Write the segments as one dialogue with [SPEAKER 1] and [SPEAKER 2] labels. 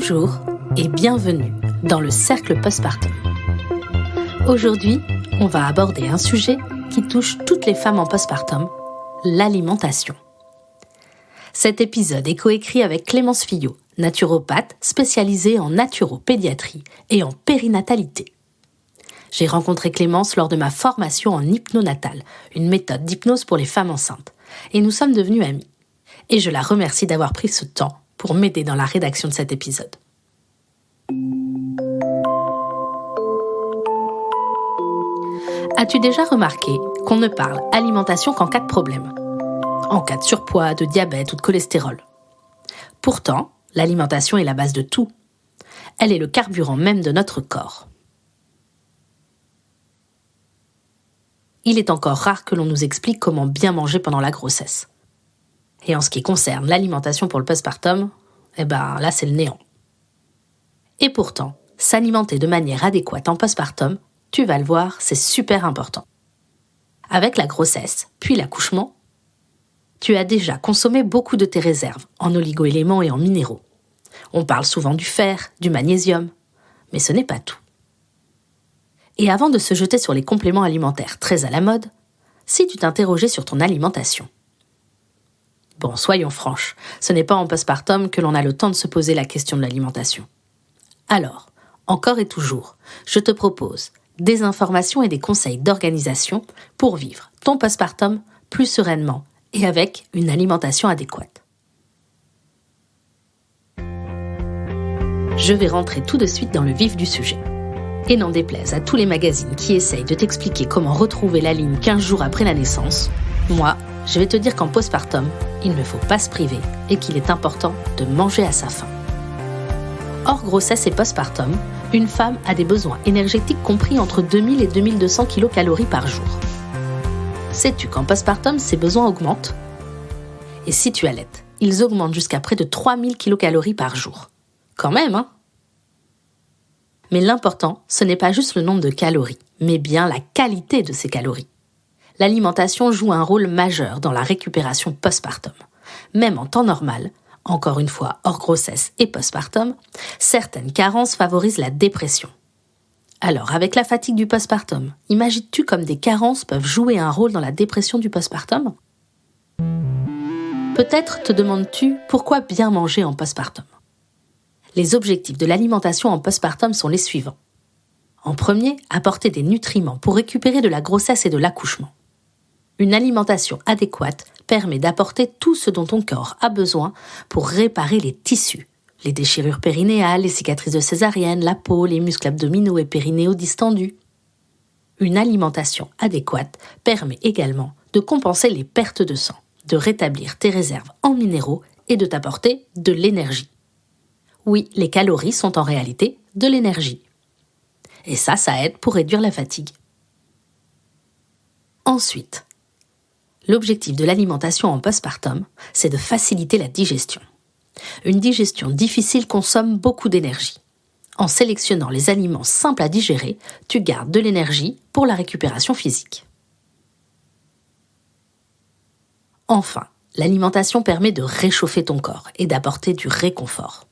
[SPEAKER 1] Bonjour et bienvenue dans le cercle postpartum. Aujourd'hui, on va aborder un sujet qui touche toutes les femmes en postpartum, l'alimentation. Cet épisode est coécrit avec Clémence Fillot, naturopathe spécialisée en naturopédiatrie et en périnatalité. J'ai rencontré Clémence lors de ma formation en hypnonatale, une méthode d'hypnose pour les femmes enceintes, et nous sommes devenues amies. Et je la remercie d'avoir pris ce temps pour m'aider dans la rédaction de cet épisode. As-tu déjà remarqué qu'on ne parle alimentation qu'en cas de problème ? En cas de surpoids, de diabète ou de cholestérol. Pourtant, l'alimentation est la base de tout. Elle est le carburant même de notre corps. Il est encore rare que l'on nous explique comment bien manger pendant la grossesse. Et en ce qui concerne l'alimentation pour le postpartum, là c'est le néant. Et pourtant, s'alimenter de manière adéquate en postpartum, tu vas le voir, c'est super important. Avec la grossesse, puis l'accouchement, tu as déjà consommé beaucoup de tes réserves en oligo-éléments et en minéraux. On parle souvent du fer, du magnésium, mais ce n'est pas tout. Et avant de se jeter sur les compléments alimentaires très à la mode, si tu t'interrogeais sur ton alimentation. Bon, soyons franches, ce n'est pas en postpartum que l'on a le temps de se poser la question de l'alimentation. Alors, encore et toujours, je te propose des informations et des conseils d'organisation pour vivre ton postpartum plus sereinement et avec une alimentation adéquate. Je vais rentrer tout de suite dans le vif du sujet. Et n'en déplaise à tous les magazines qui essayent de t'expliquer comment retrouver la ligne 15 jours après la naissance, moi, je vais te dire qu'en postpartum, il ne faut pas se priver et qu'il est important de manger à sa faim. Hors grossesse et postpartum, une femme a des besoins énergétiques compris entre 2000 et 2200 kcal par jour. Sais-tu qu'en postpartum, ces besoins augmentent ? Et si tu allaites, ils augmentent jusqu'à près de 3000 kcal par jour. Quand même, hein ? Mais l'important, ce n'est pas juste le nombre de calories, mais bien la qualité de ces calories. L'alimentation joue un rôle majeur dans la récupération postpartum. Même en temps normal, encore une fois hors grossesse et postpartum, certaines carences favorisent la dépression. Alors, avec la fatigue du postpartum, imagines-tu comme des carences peuvent jouer un rôle dans la dépression du postpartum ? Peut-être te demandes-tu pourquoi bien manger en postpartum ? Les objectifs de l'alimentation en postpartum sont les suivants. En premier, apporter des nutriments pour récupérer de la grossesse et de l'accouchement. Une alimentation adéquate permet d'apporter tout ce dont ton corps a besoin pour réparer les tissus, les déchirures périnéales, les cicatrices de césarienne, la peau, les muscles abdominaux et périnéaux distendus. Une alimentation adéquate permet également de compenser les pertes de sang, de rétablir tes réserves en minéraux et de t'apporter de l'énergie. Oui, les calories sont en réalité de l'énergie. Et ça aide pour réduire la fatigue. Ensuite, l'objectif de l'alimentation en postpartum, c'est de faciliter la digestion. Une digestion difficile consomme beaucoup d'énergie. En sélectionnant les aliments simples à digérer, tu gardes de l'énergie pour la récupération physique. Enfin, l'alimentation permet de réchauffer ton corps et d'apporter du réconfort.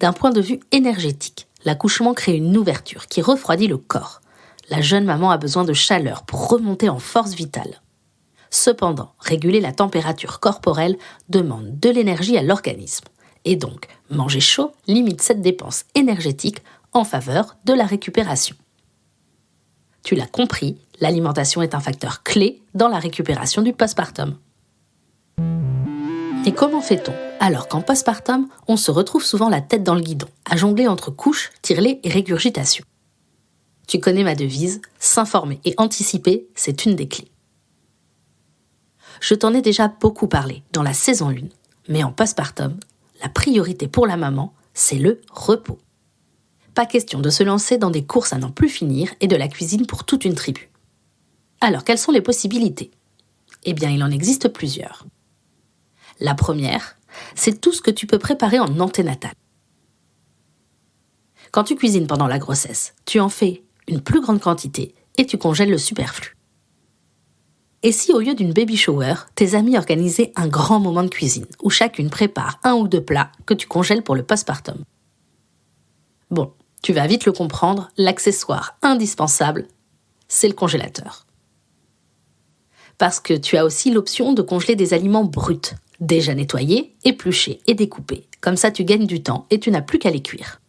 [SPEAKER 1] D'un point de vue énergétique, l'accouchement crée une ouverture qui refroidit le corps. La jeune maman a besoin de chaleur pour remonter en force vitale. Cependant, réguler la température corporelle demande de l'énergie à l'organisme. Et donc, manger chaud limite cette dépense énergétique en faveur de la récupération. Tu l'as compris, l'alimentation est un facteur clé dans la récupération du postpartum. Et comment fait-on ? Alors qu'en postpartum, on se retrouve souvent la tête dans le guidon, à jongler entre couches, tire-lait et régurgitation. Tu connais ma devise, s'informer et anticiper, c'est une des clés. Je t'en ai déjà beaucoup parlé dans la saison 1, mais en postpartum, la priorité pour la maman, c'est le repos. Pas question de se lancer dans des courses à n'en plus finir et de la cuisine pour toute une tribu. Alors, quelles sont les possibilités ? Eh bien, il en existe plusieurs. La première, c'est tout ce que tu peux préparer en anténatal. Quand tu cuisines pendant la grossesse, tu en fais une plus grande quantité et tu congèles le superflu. Et si au lieu d'une baby shower, tes amis organisaient un grand moment de cuisine où chacune prépare un ou deux plats que tu congèles pour le postpartum ? Bon, tu vas vite le comprendre, l'accessoire indispensable, c'est le congélateur. Parce que tu as aussi l'option de congeler des aliments bruts, déjà nettoyés, épluchés et découpés. Comme ça, tu gagnes du temps et tu n'as plus qu'à les cuire.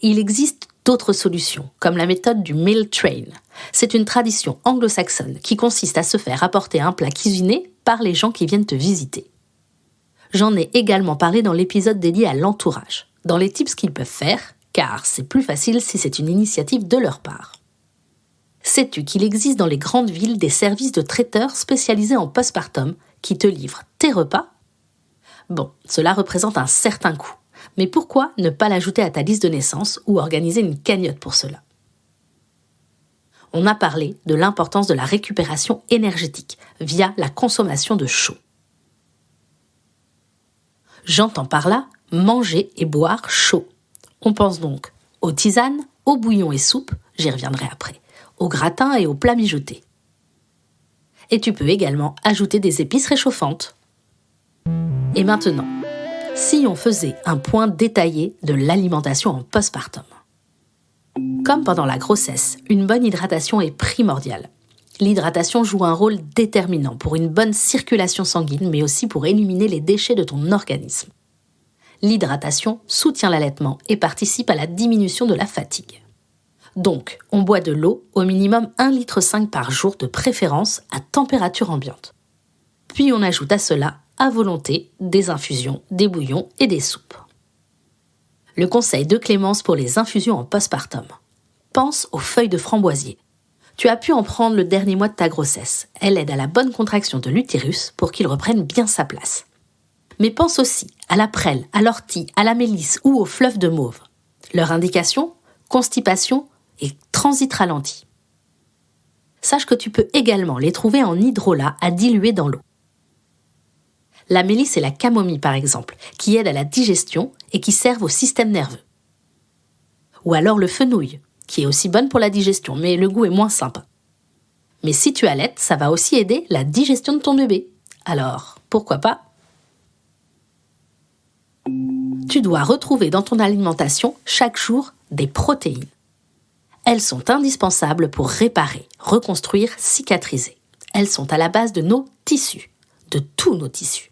[SPEAKER 1] Il existe d'autres solutions, comme la méthode du meal train. C'est une tradition anglo-saxonne qui consiste à se faire apporter un plat cuisiné par les gens qui viennent te visiter. J'en ai également parlé dans l'épisode dédié à l'entourage, dans les tips qu'ils peuvent faire, car c'est plus facile si c'est une initiative de leur part. Sais-tu qu'il existe dans les grandes villes des services de traiteurs spécialisés en postpartum qui te livrent tes repas ? Bon, cela représente un certain coût, mais pourquoi ne pas l'ajouter à ta liste de naissance ou organiser une cagnotte pour cela ? On a parlé de l'importance de la récupération énergétique via la consommation de chaud. J'entends par là manger et boire chaud. On pense donc aux tisanes, aux bouillons et soupes, j'y reviendrai après, aux gratins et aux plats mijotés. Et tu peux également ajouter des épices réchauffantes. Et maintenant, si on faisait un point détaillé de l'alimentation en postpartum. Comme pendant la grossesse, une bonne hydratation est primordiale. L'hydratation joue un rôle déterminant pour une bonne circulation sanguine, mais aussi pour éliminer les déchets de ton organisme. L'hydratation soutient l'allaitement et participe à la diminution de la fatigue. Donc, on boit de l'eau au minimum 1,5 litre par jour, de préférence à température ambiante. Puis on ajoute à cela, à volonté, des infusions, des bouillons et des soupes. Le conseil de Clémence pour les infusions en postpartum. Pense aux feuilles de framboisier. Tu as pu en prendre le dernier mois de ta grossesse. Elle aide à la bonne contraction de l'utérus pour qu'il reprenne bien sa place. Mais pense aussi à la prêle, à l'ortie, à la mélisse ou au fleuve de mauve. Leur indication, constipation et transit ralenti. Sache que tu peux également les trouver en hydrolat à diluer dans l'eau. La mélisse et la camomille par exemple, qui aident à la digestion et qui servent au système nerveux. Ou alors le fenouil, qui est aussi bonne pour la digestion, mais le goût est moins sympa. Mais si tu allaites, ça va aussi aider la digestion de ton bébé. Alors, pourquoi pas ? Tu dois retrouver dans ton alimentation chaque jour des protéines. Elles sont indispensables pour réparer, reconstruire, cicatriser. Elles sont à la base de nos tissus, de tous nos tissus,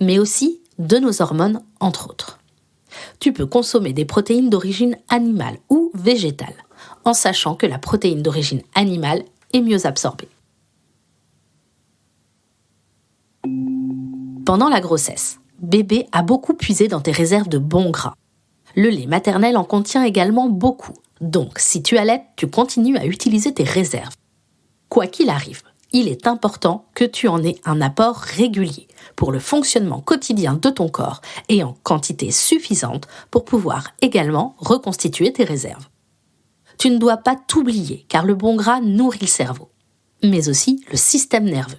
[SPEAKER 1] mais aussi de nos hormones, entre autres. Tu peux consommer des protéines d'origine animale ou végétale, en sachant que la protéine d'origine animale est mieux absorbée. Pendant la grossesse, bébé a beaucoup puisé dans tes réserves de bons gras. Le lait maternel en contient également beaucoup, donc si tu allaites, tu continues à utiliser tes réserves. Quoi qu'il arrive, il est important que tu en aies un apport régulier pour le fonctionnement quotidien de ton corps et en quantité suffisante pour pouvoir également reconstituer tes réserves. Tu ne dois pas t'oublier car le bon gras nourrit le cerveau, mais aussi le système nerveux.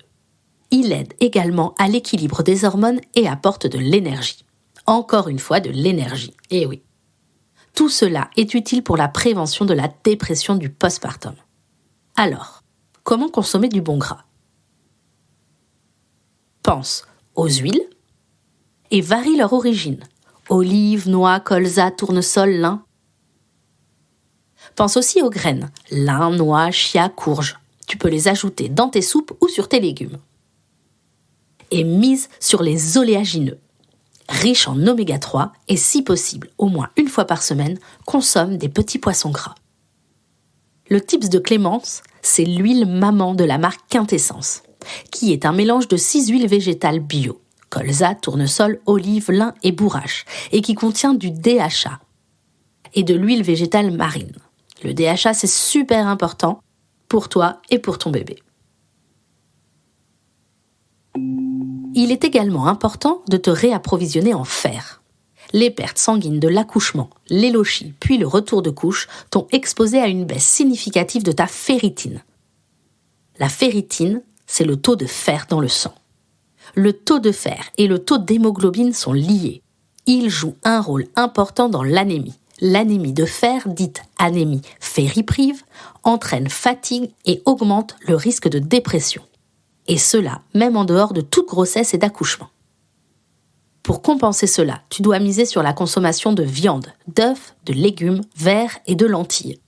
[SPEAKER 1] Il aide également à l'équilibre des hormones et apporte de l'énergie. Encore une fois, de l'énergie, eh oui. Tout cela est utile pour la prévention de la dépression du postpartum. Alors, comment consommer du bon gras ? Pense aux huiles et varie leur origine. Olives, noix, colza, tournesol, lin. Pense aussi aux graines. Lin, noix, chia, courge. Tu peux les ajouter dans tes soupes ou sur tes légumes. Et mise sur les oléagineux. Riche en oméga 3 et si possible, au moins une fois par semaine, consomme des petits poissons gras. Le tips de Clémence, c'est l'huile maman de la marque Quintessence, qui est un mélange de 6 huiles végétales bio, colza, tournesol, olive, lin et bourrache, et qui contient du DHA et de l'huile végétale marine. Le DHA, c'est super important pour toi et pour ton bébé. Il est également important de te réapprovisionner en fer. Les pertes sanguines de l'accouchement, l'élochie, puis le retour de couche t'ont exposé à une baisse significative de ta ferritine. La ferritine, c'est le taux de fer dans le sang. Le taux de fer et le taux d'hémoglobine sont liés. Ils jouent un rôle important dans l'anémie. L'anémie de fer, dite anémie ferriprive, entraîne fatigue et augmente le risque de dépression. Et cela, même en dehors de toute grossesse et d'accouchement. Pour compenser cela, tu dois miser sur la consommation de viande, d'œufs, de légumes, verts et de lentilles.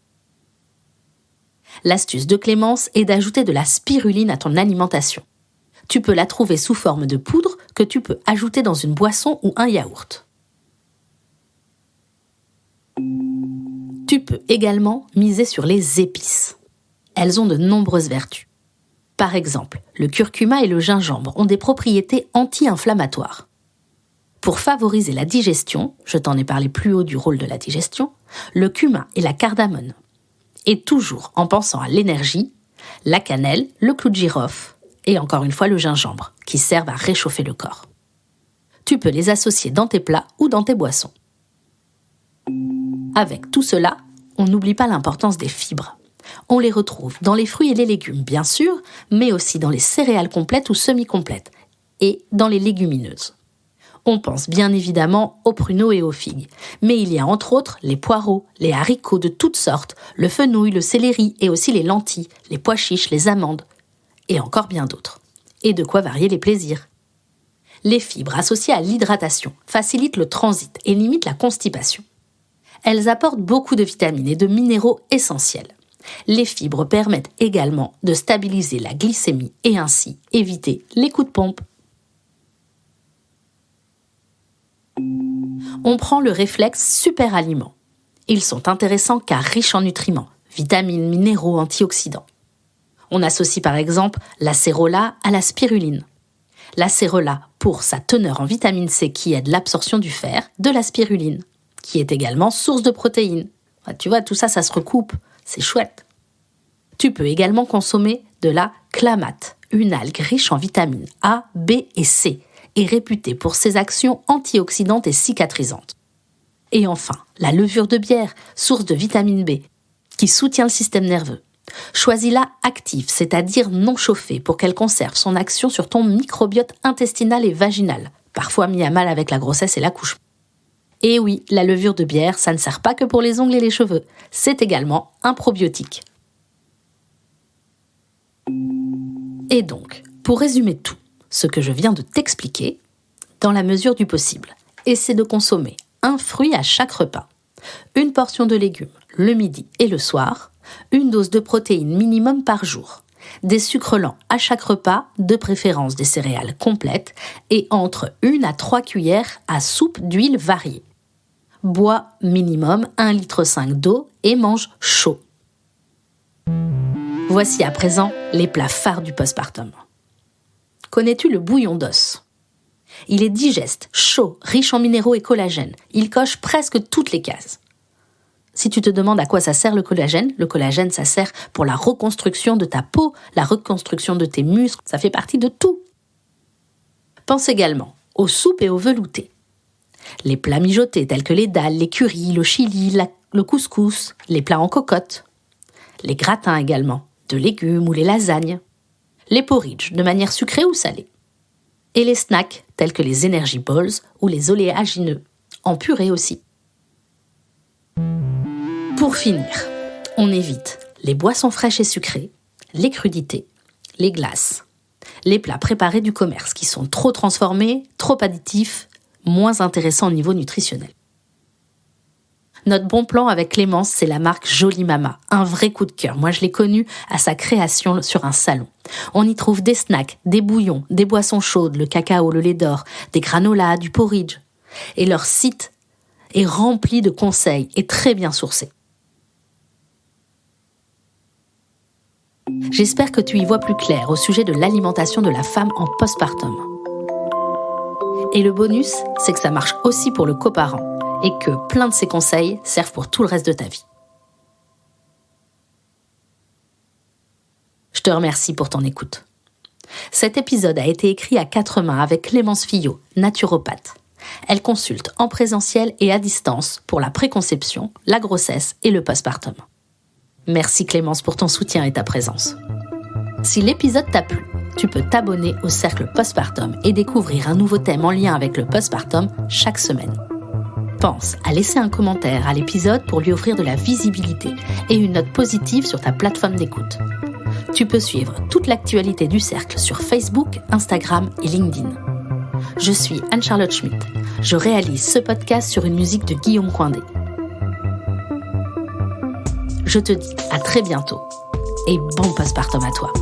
[SPEAKER 1] L'astuce de Clémence est d'ajouter de la spiruline à ton alimentation. Tu peux la trouver sous forme de poudre que tu peux ajouter dans une boisson ou un yaourt. Tu peux également miser sur les épices. Elles ont de nombreuses vertus. Par exemple, le curcuma et le gingembre ont des propriétés anti-inflammatoires. Pour favoriser la digestion, je t'en ai parlé plus haut du rôle de la digestion, le cumin et la cardamone. Et toujours en pensant à l'énergie, la cannelle, le clou de girofle et encore une fois le gingembre, qui servent à réchauffer le corps. Tu peux les associer dans tes plats ou dans tes boissons. Avec tout cela, on n'oublie pas l'importance des fibres. On les retrouve dans les fruits et les légumes, bien sûr, mais aussi dans les céréales complètes ou semi-complètes, et dans les légumineuses. On pense bien évidemment aux pruneaux et aux figues, mais il y a entre autres les poireaux, les haricots de toutes sortes, le fenouil, le céleri et aussi les lentilles, les pois chiches, les amandes, et encore bien d'autres. Et de quoi varier les plaisirs. Les fibres associées à l'hydratation facilitent le transit et limitent la constipation. Elles apportent beaucoup de vitamines et de minéraux essentiels. Les fibres permettent également de stabiliser la glycémie et ainsi éviter les coups de pompe. On prend le réflexe super aliments. Ils sont intéressants car riches en nutriments, vitamines, minéraux, antioxydants. On associe par exemple l'acérola à la spiruline. L'acérola pour sa teneur en vitamine C qui aide l'absorption du fer, de la spiruline, qui est également source de protéines. Tu vois, tout ça, ça se recoupe, c'est chouette. Tu peux également consommer de la clamate, une algue riche en vitamines A, B et C, et réputée pour ses actions antioxydantes et cicatrisantes. Et enfin, la levure de bière, source de vitamine B, qui soutient le système nerveux. Choisis-la active, c'est-à-dire non chauffée, pour qu'elle conserve son action sur ton microbiote intestinal et vaginal, parfois mis à mal avec la grossesse et l'accouchement. Et oui, la levure de bière, ça ne sert pas que pour les ongles et les cheveux, c'est également un probiotique. Et donc, pour résumer tout, ce que je viens de t'expliquer, dans la mesure du possible, essaie de consommer un fruit à chaque repas, une portion de légumes le midi et le soir, une dose de protéines minimum par jour, des sucres lents à chaque repas, de préférence des céréales complètes, et entre 1 à 3 cuillères à soupe d'huile variée. Bois minimum 1,5 litre d'eau et mange chaud. Voici à présent les plats phares du postpartum. Connais-tu le bouillon d'os ? Il est digeste, chaud, riche en minéraux et collagène. Il coche presque toutes les cases. Si tu te demandes à quoi ça sert le collagène ça sert pour la reconstruction de ta peau, la reconstruction de tes muscles, ça fait partie de tout. Pense également aux soupes et aux veloutés. Les plats mijotés tels que les dalles, les currys, le chili, le couscous, les plats en cocotte. Les gratins également, de légumes ou les lasagnes. Les porridge de manière sucrée ou salée. Et les snacks tels que les energy balls ou les oléagineux, en purée aussi. Pour finir, on évite les boissons fraîches et sucrées, les crudités, les glaces, les plats préparés du commerce qui sont trop transformés, trop additifs, moins intéressants au niveau nutritionnel. Notre bon plan avec Clémence, c'est la marque Jolie Mama, un vrai coup de cœur. Moi, je l'ai connue à sa création sur un salon. On y trouve des snacks, des bouillons, des boissons chaudes, le cacao, le lait d'or, des granolas, du porridge. Et leur site est rempli de conseils et très bien sourcé. J'espère que tu y vois plus clair au sujet de l'alimentation de la femme en postpartum. Et le bonus, c'est que ça marche aussi pour le coparent et que plein de ces conseils servent pour tout le reste de ta vie. Je te remercie pour ton écoute. Cet épisode a été écrit à 4 mains avec Clémence Fillot, naturopathe. Elle consulte en présentiel et à distance pour la préconception, la grossesse et le postpartum. Merci Clémence pour ton soutien et ta présence. Si l'épisode t'a plu, tu peux t'abonner au Cercle Postpartum et découvrir un nouveau thème en lien avec le postpartum chaque semaine. Pense à laisser un commentaire à l'épisode pour lui offrir de la visibilité et une note positive sur ta plateforme d'écoute. Tu peux suivre toute l'actualité du Cercle sur Facebook, Instagram et LinkedIn. Je suis Anne-Charlotte Schmitt. Je réalise ce podcast sur une musique de Guillaume Coindé. Je te dis à très bientôt et bon postpartum à toi.